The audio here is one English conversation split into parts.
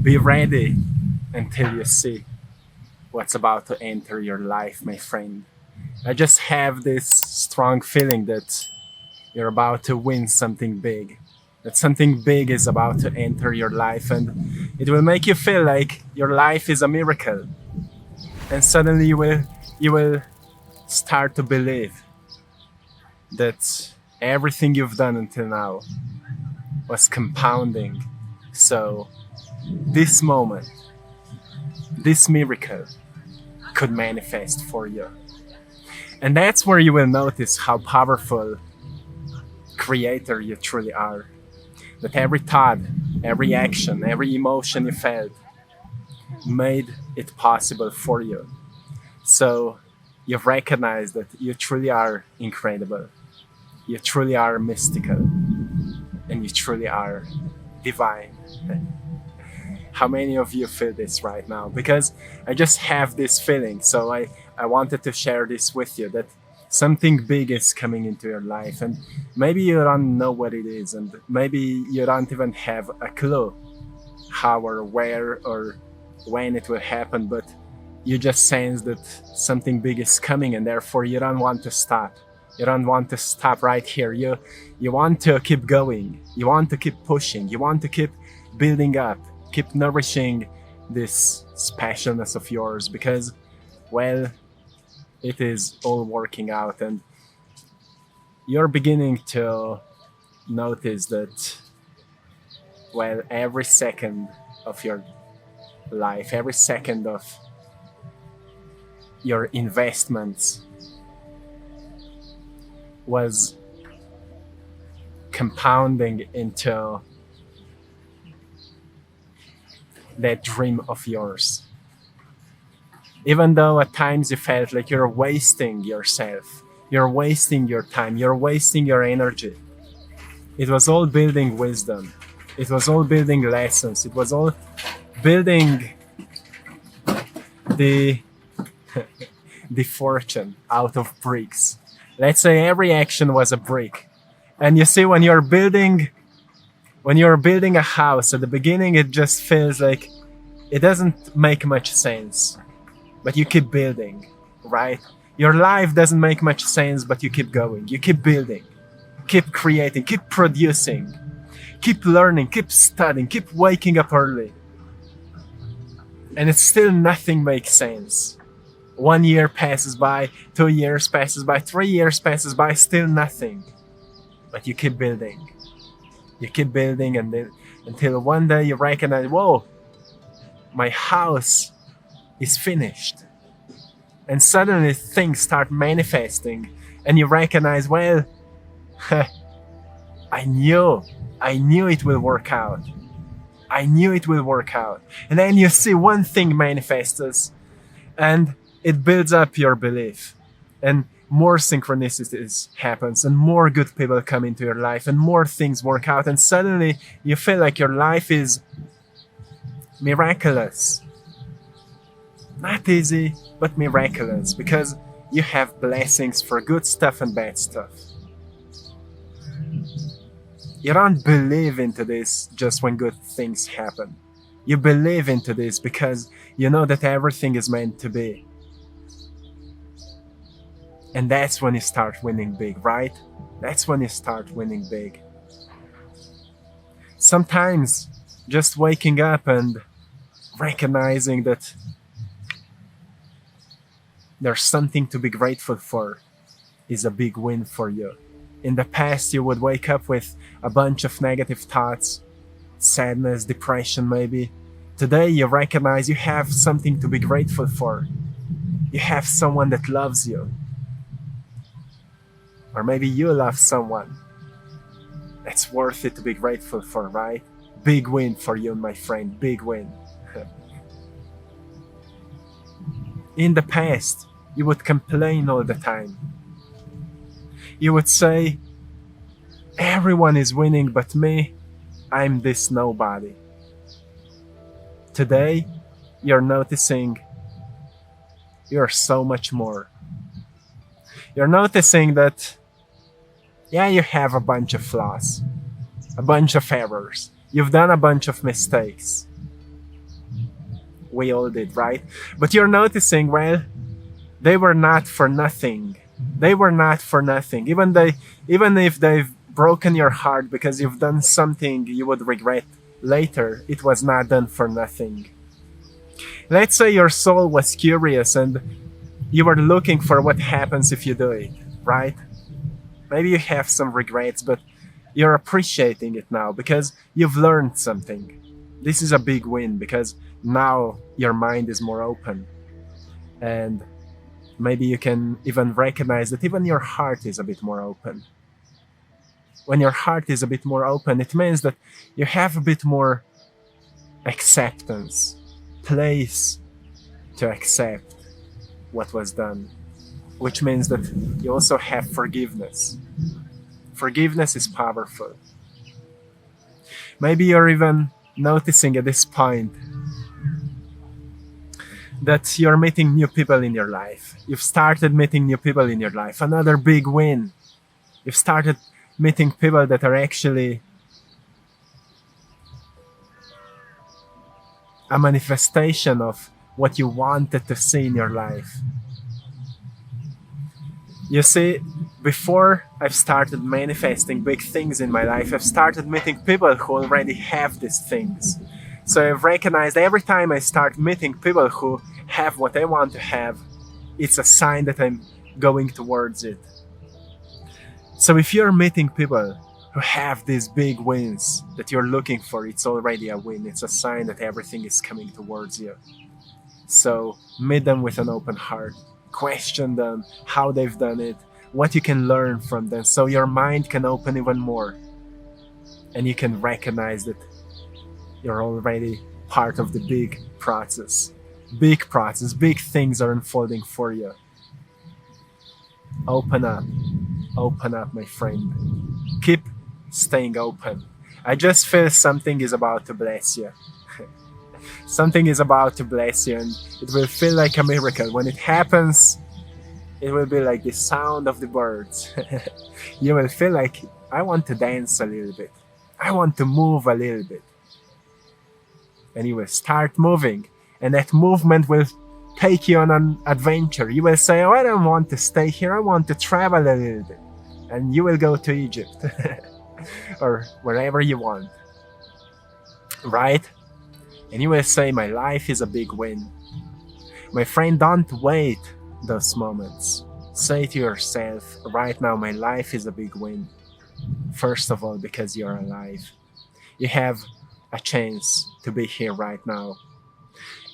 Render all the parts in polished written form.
Be ready until you see what's about to enter your life, my friend. I just have this strong feeling that you're about to win something big. That something big is about to enter your life, and it will make you feel like your life is a miracle. And suddenly you will start to believe that everything you've done until now was compounding. So this moment, this miracle could manifest for you. And that's where you will notice how powerful creator you truly are. That every thought, every action, every emotion you felt made it possible for you. So you've recognized that you truly are incredible. You truly are mystical. And you truly are divine. How many of you feel this right now? Because I just have this feeling. So I wanted to share this with you that something big is coming into your life. And maybe you don't know what it is. And maybe you don't even have a clue how or where or when it will happen. But you just sense that something big is coming, and therefore you don't want to stop. You don't want to stop right here. You want to keep going. You want to keep pushing. You want to keep building up, keep nourishing this specialness of yours because, well, it is all working out, and you're beginning to notice that, well, every second of your life, every second of your investments was compounding into that dream of yours. Even though at times you felt like you're wasting yourself, you're wasting your time, you're wasting your energy, it was all building wisdom. It was all building lessons. It was all building the the fortune out of bricks. Let's say every action was a brick. And you see, when you're building a house, at the beginning it just feels like it doesn't make much sense. But you keep building, right? Your life doesn't make much sense, but you keep going. You keep building, keep creating, keep producing, keep learning, keep studying, keep waking up early. And it's still nothing makes sense. 1 year passes by, 2 years passes by, 3 years passes by, still nothing. But you keep building. You keep building, and then until one day you recognize, whoa, my house is finished. And suddenly things start manifesting, and you recognize, well, I knew it will work out. I knew it will work out. And then you see one thing manifests, and it builds up your belief, and more synchronicities happens, and more good people come into your life, and more things work out, and suddenly you feel like your life is miraculous. Not easy, but miraculous, because you have blessings for good stuff and bad stuff. You don't believe into this just when good things happen. You believe into this because you know that everything is meant to be. And that's when you start winning big, right? That's when you start winning big. Sometimes just waking up and recognizing that there's something to be grateful for is a big win for you. In the past, you would wake up with a bunch of negative thoughts, sadness, depression maybe. Today, you recognize you have something to be grateful for. You have someone that loves you. Or maybe you love someone. That's worth it to be grateful for, right? Big win for you, my friend. Big win. In the past, you would complain all the time. You would say, everyone is winning but me, I'm this nobody. Today, you're noticing you're so much more. You're noticing that, yeah, you have a bunch of flaws, a bunch of errors. You've done a bunch of mistakes. We all did, right? But you're noticing, well, they were not for nothing. They were not for nothing. Even if they've broken your heart because you've done something you would regret later, it was not done for nothing. Let's say your soul was curious and you were looking for what happens if you do it, right? Maybe you have some regrets, but you're appreciating it now because you've learned something. This is a big win because now your mind is more open. And maybe you can even recognize that even your heart is a bit more open. When your heart is a bit more open, it means that you have a bit more acceptance, place to accept what was done, which means that you also have forgiveness. Forgiveness is powerful. Maybe you're even noticing at this point that you're meeting new people in your life. You've started meeting new people in your life. Another big win. You've started meeting people that are actually a manifestation of what you wanted to see in your life. You see, before I've started manifesting big things in my life, I've started meeting people who already have these things. So I've recognized every time I start meeting people who have what I want to have, it's a sign that I'm going towards it. So if you're meeting people who have these big wins that you're looking for, it's already a win. It's a sign that everything is coming towards you. So meet them with an open heart. Question them, how they've done it, what you can learn from them, so your mind can open even more. And you can recognize that you're already part of the big process. Big process, big things are unfolding for you. Open up, my friend. Keep staying open. I just feel something is about to bless you. Something is about to bless you, and it will feel like a miracle. When it happens, it will be like the sound of the birds. You will feel like, I want to dance a little bit. I want to move a little bit. And you will start moving, and that movement will take you on an adventure. You will say, oh, I don't want to stay here, I want to travel a little bit. And you will go to Egypt or wherever you want, right? And you will say, my life is a big win. My friend, don't wait those moments. Say to yourself, right now, my life is a big win. First of all, because you're alive. You have a chance to be here right now.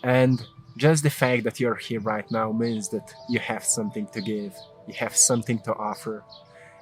And just the fact that you're here right now means that you have something to give. You have something to offer.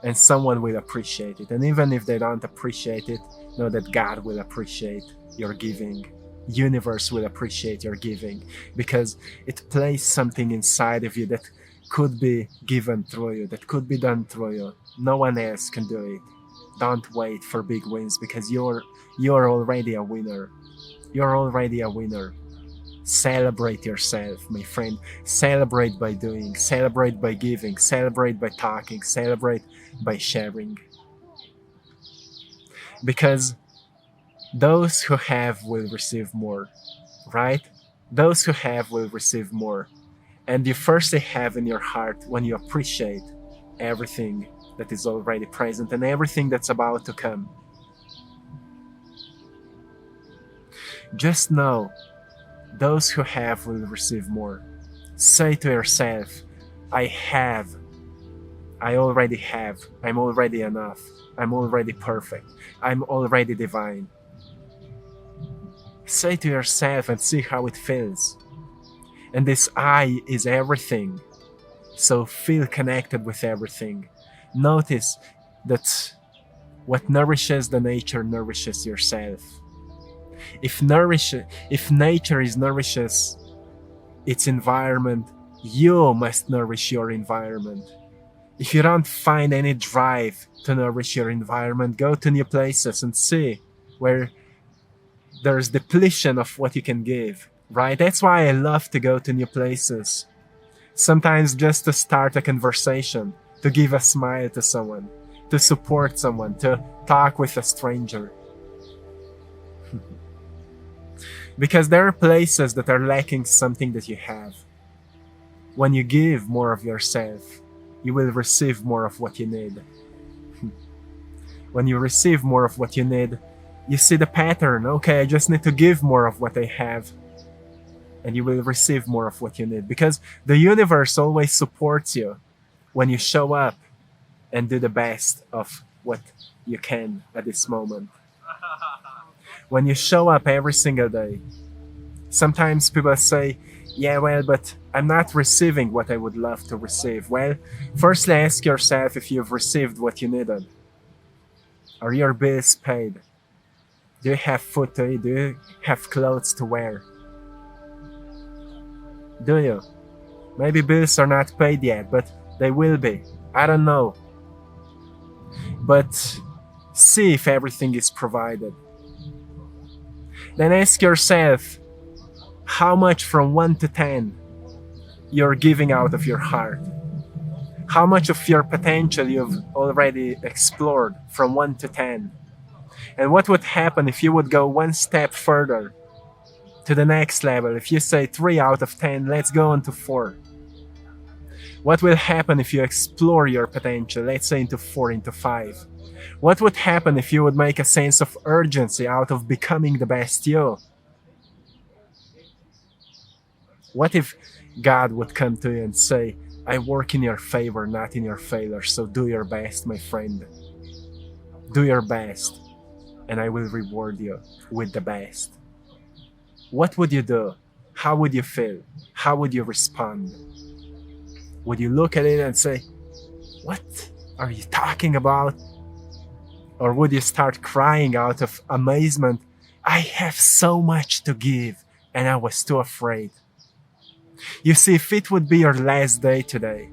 And someone will appreciate it. And even if they don't appreciate it, know that God will appreciate your giving. Universe will appreciate your giving, because it plays something inside of you that could be given through you, that could be done through you. No one else can do it. Don't wait for big wins, because you're already a winner. You're already a winner. Celebrate yourself, my friend. Celebrate by doing, celebrate by giving, celebrate by talking, celebrate by sharing. Because those who have will receive more, right? Those who have will receive more. And you firstly have in your heart when you appreciate everything that is already present and everything that's about to come. Just know, those who have will receive more. Say to yourself, I already have, I'm already enough, I'm already perfect, I'm already divine. Say to yourself and see how it feels. And this I is everything. So feel connected with everything. Notice that what nourishes the nature nourishes yourself. If nature nourishes its environment, you must nourish your environment. If you don't find any drive to nourish your environment, go to new places and see where there's depletion of what you can give, right? That's why I love to go to new places. Sometimes just to start a conversation, to give a smile to someone, to support someone, to talk with a stranger. Because there are places that are lacking something that you have. When you give more of yourself, you will receive more of what you need. When you receive more of what you need, you see the pattern. Okay, I just need to give more of what I have, and you will receive more of what you need. Because the universe always supports you when you show up and do the best of what you can at this moment. When you show up every single day, sometimes people say, yeah, well, but I'm not receiving what I would love to receive. Well, firstly, ask yourself if you've received what you needed. Are your bills paid? Do you have food to eat? Do you have clothes to wear? Do you? Maybe bills are not paid yet, but they will be. I don't know. But see if everything is provided. Then ask yourself how much from 1 to 10 you're giving out of your heart. How much of your potential you've already explored from 1 to 10. And what would happen if you would go one step further to the next level? If you say 3 out of 10, let's go on to 4. What will happen if you explore your potential, let's say into 4, into 5? What would happen if you would make a sense of urgency out of becoming the best you? What if God would come to you and say, I work in your favor, not in your failure, so do your best, my friend. Do your best, and I will reward you with the best. What would you do? How would you feel? How would you respond? Would you look at it and say, what are you talking about? Or would you start crying out of amazement, I have so much to give, and I was too afraid? You see, if it would be your last day today,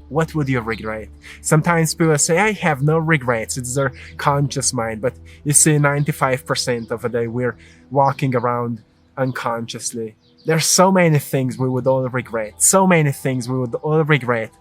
what would you regret? Sometimes people say, I have no regrets. It's their conscious mind. But you see, 95% of the day we're walking around unconsciously. There's so many things we would all regret. So many things we would all regret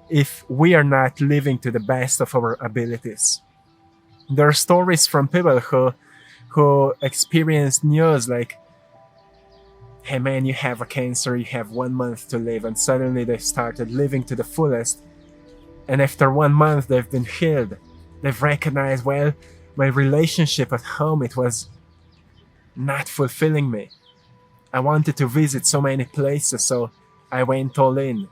if we are not living to the best of our abilities. There are stories from people who experienced news like, hey man, you have a cancer, you have 1 month to live, and suddenly they started living to the fullest. And after 1 month, they've been healed. They've recognized, well, my relationship at home, it was not fulfilling me. I wanted to visit so many places, so I went all in.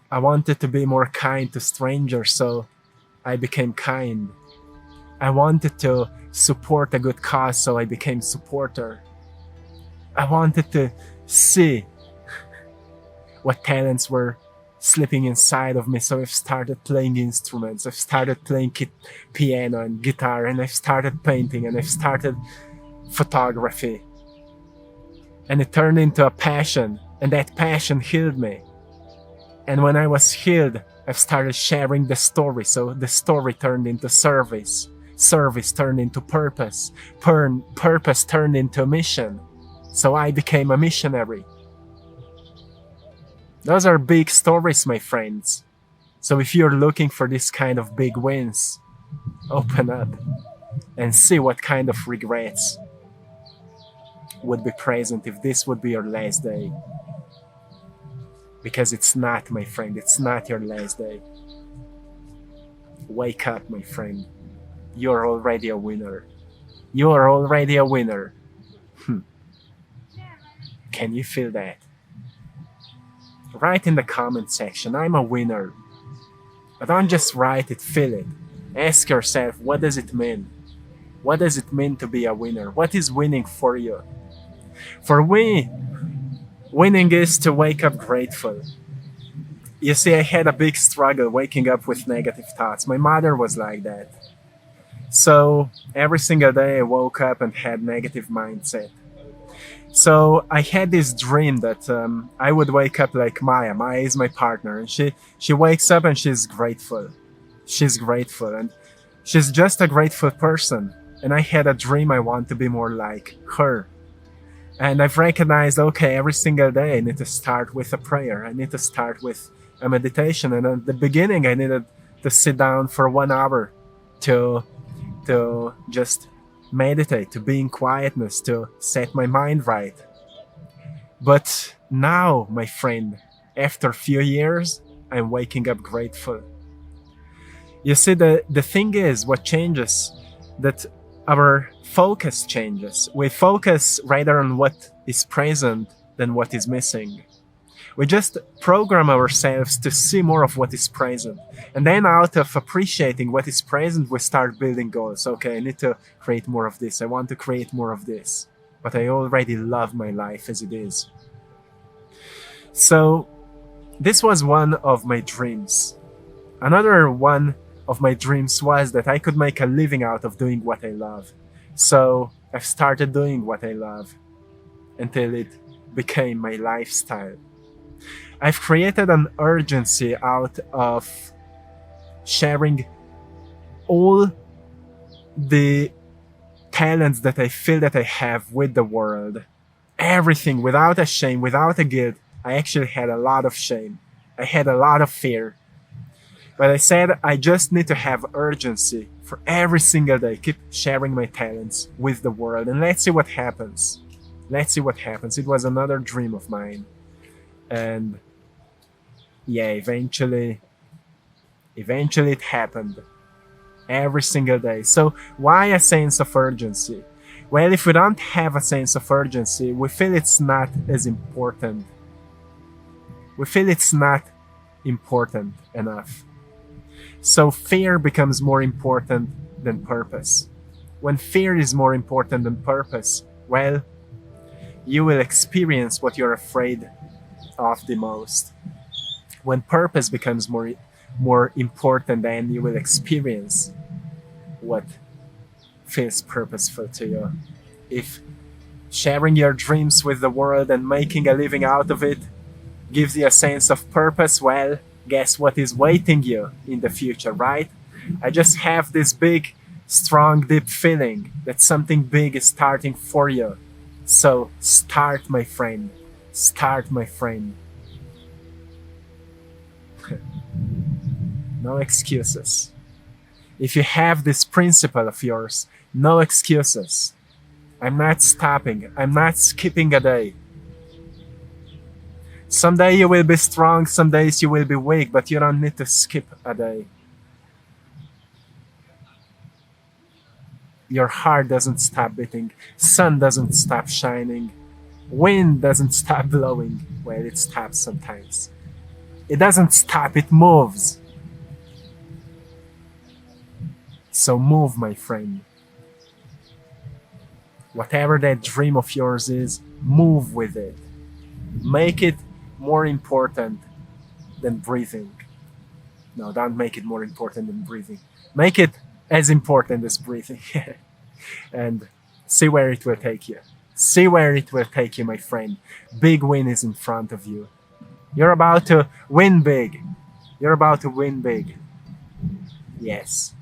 I wanted to be more kind to strangers, so I became kind. I wanted to support a good cause, so I became supporter. I wanted to see what talents were slipping inside of me, so I've started playing instruments. I've started playing piano and guitar, and I've started painting, and I've started photography. And it turned into a passion, and that passion healed me. And when I was healed, I've started sharing the story, so the story turned into service. Service turned into purpose. Purpose turned into mission. So I became a missionary. Those are big stories, my friends. So if you're looking for this kind of big wins, open up and see what kind of regrets would be present if this would be your last day. Because it's not, my friend, it's not your last day. Wake up, my friend. You're already a winner. You are already a winner. Can you feel that? Write in the comment section, I'm a winner. But don't just write it, feel it. Ask yourself, what does it mean? What does it mean to be a winner? What is winning for you? For me, winning is to wake up grateful. You see, I had a big struggle waking up with negative thoughts. My mother was like that. So every single day I woke up and had negative mindset. So I had this dream that I would wake up like Maya. Maya is my partner, and she wakes up and she's grateful. She's grateful, and she's just a grateful person. And I had a dream I want to be more like her. And I've recognized, okay, every single day I need to start with a prayer. I need to start with a meditation. And at the beginning, I needed to sit down for 1 hour to just meditate, to be in quietness, to set my mind right. But now, my friend, after a few years, I'm waking up grateful. You see, the thing is, what changes, that our focus changes. We focus rather on what is present than what is missing. We just program ourselves to see more of what is present. And then out of appreciating what is present, we start building goals. Okay, I need to create more of this. I want to create more of this. But I already love my life as it is. So this was one of my dreams. Another one of my dreams was that I could make a living out of doing what I love. So I've started doing what I love until it became my lifestyle. I've created an urgency out of sharing all the talents that I feel that I have with the world. Everything, without a shame, without a guilt. I actually had a lot of shame. I had a lot of fear. But I said I just need to have urgency for every single day. Keep sharing my talents with the world, and let's see what happens. Let's see what happens. It was another dream of mine. And yeah, eventually it happened. Every single day. So why a sense of urgency? Well, if we don't have a sense of urgency, we feel it's not as important. We feel it's not important enough. So fear becomes more important than purpose. When fear is more important than purpose, well, you will experience what you're afraid of the most. When purpose becomes more important, then you will experience what feels purposeful to you. If sharing your dreams with the world and making a living out of it gives you a sense of purpose, well, guess what is waiting you in the future, right? I just have this big, strong, deep feeling that something big is starting for you. So start, my friend. Start, my friend. No excuses. If you have this principle of yours, no excuses. I'm not stopping. I'm not skipping a day. Some day you will be strong, some days you will be weak, but you don't need to skip a day. Your heart doesn't stop beating, sun doesn't stop shining, wind doesn't stop blowing. Well, it stops sometimes. It doesn't stop, it moves. So move, my friend. Whatever that dream of yours is, move with it. Make it more important than breathing. No, don't make it more important than breathing. Make it as important as breathing. And see where it will take you. See where it will take you, my friend. Big win is in front of you. You're about to win big. You're about to win big. Yes.